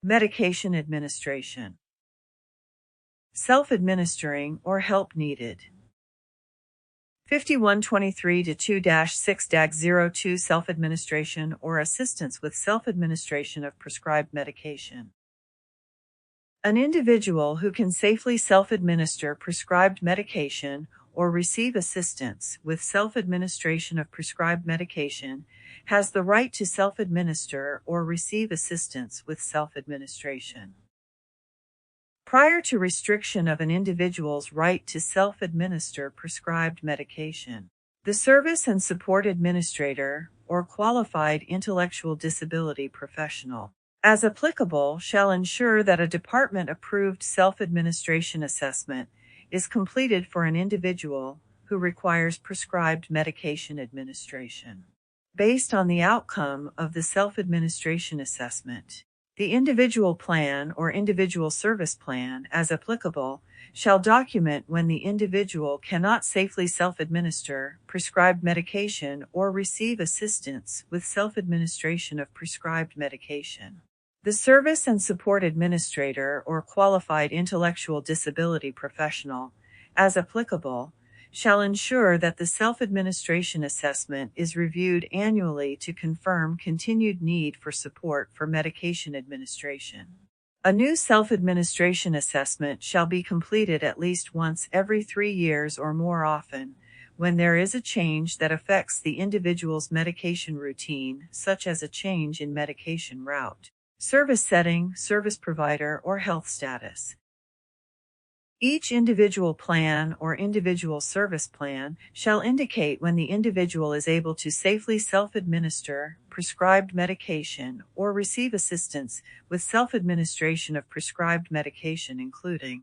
Medication administration. Self-administering or help needed. 5123-2-6-02 Self-administration or assistance with self-administration of prescribed medication. An individual who can safely self-administer prescribed medication or receive assistance with self-administration of prescribed medication has the right to self-administer or receive assistance with self-administration. Prior to restriction of an individual's right to self-administer prescribed medication, the Service and Support Administrator or qualified intellectual disability professional, as applicable, shall ensure that a department-approved self-administration assessment is completed for an individual who requires prescribed medication administration. Based on the outcome of the self-administration assessment, the individual plan or individual service plan, as applicable, shall document when the individual cannot safely self-administer prescribed medication or receive assistance with self-administration of prescribed medication. The Service and Support Administrator or qualified intellectual disability professional, as applicable, shall ensure that the self-administration assessment is reviewed annually to confirm continued need for support for medication administration. A new self-administration assessment shall be completed at least once every 3 years or more often when there is a change that affects the individual's medication routine, such as a change in medication route, service setting, service provider, or health status. Each individual plan or individual service plan shall indicate when the individual is able to safely self-administer prescribed medication or receive assistance with self-administration of prescribed medication, including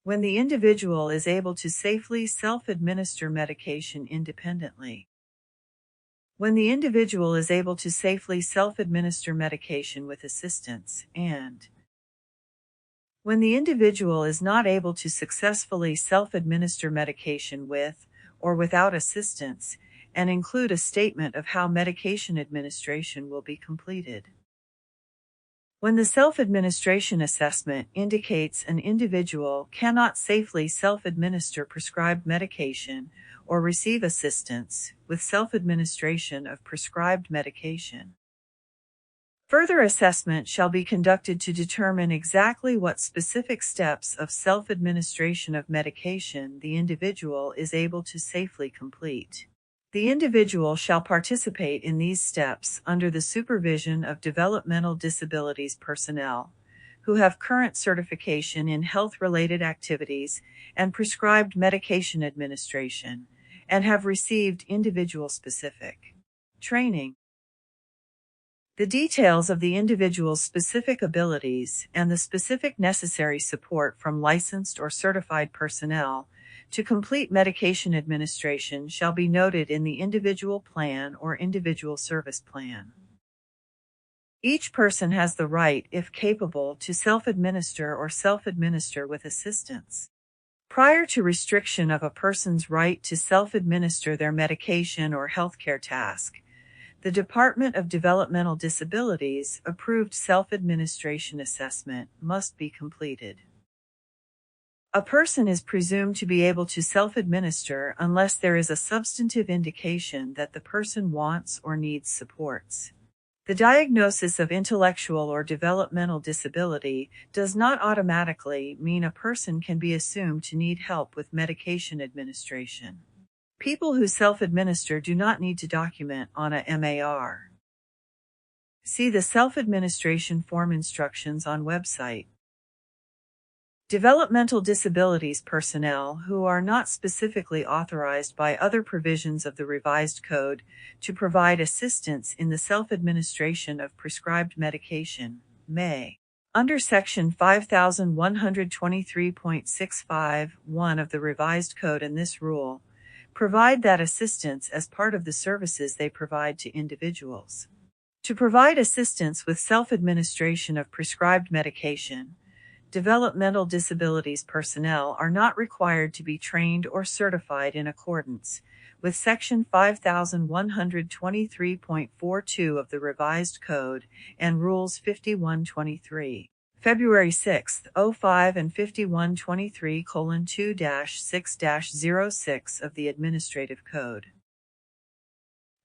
when the individual is able to safely self-administer medication independently, when the individual is able to safely self-administer medication with assistance, and when the individual is not able to successfully self-administer medication with or without assistance, and include a statement of how medication administration will be completed. When the self-administration assessment indicates an individual cannot safely self-administer prescribed medication or receive assistance with self-administration of prescribed medication, further assessment shall be conducted to determine exactly what specific steps of self-administration of medication the individual is able to safely complete. The individual shall participate in these steps under the supervision of developmental disabilities personnel, who have current certification in health-related activities and prescribed medication administration, and have received individual-specific training. The details of the individual's specific abilities and the specific necessary support from licensed or certified personnel to complete medication administration shall be noted in the individual plan or individual service plan. Each person has the right, if capable, to self-administer or self-administer with assistance. Prior to restriction of a person's right to self-administer their medication or healthcare task, the Department of Developmental Disabilities approved self-administration assessment must be completed. A person is presumed to be able to self-administer unless there is a substantive indication that the person wants or needs supports. The diagnosis of intellectual or developmental disability does not automatically mean a person can be assumed to need help with medication administration. People who self-administer do not need to document on a MAR. See the self-administration form instructions on website. Developmental disabilities personnel who are not specifically authorized by other provisions of the revised code to provide assistance in the self-administration of prescribed medication may, under Section 5123.65(1) of the revised code and this rule, provide that assistance as part of the services they provide to individuals. To provide assistance with self-administration of prescribed medication, developmental disabilities personnel are not required to be trained or certified in accordance with Section 5123.42 of the Revised Code and Rules 5123. February 6, 05 and 5123:2-6-06 of the Administrative Code.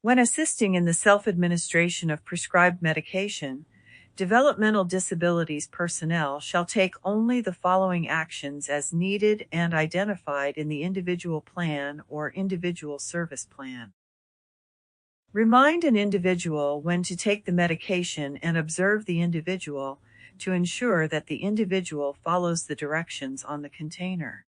When assisting in the self-administration of prescribed medication, developmental disabilities personnel shall take only the following actions as needed and identified in the individual plan or individual service plan. Remind an individual when to take the medication and observe the individual to ensure that the individual follows the directions on the container.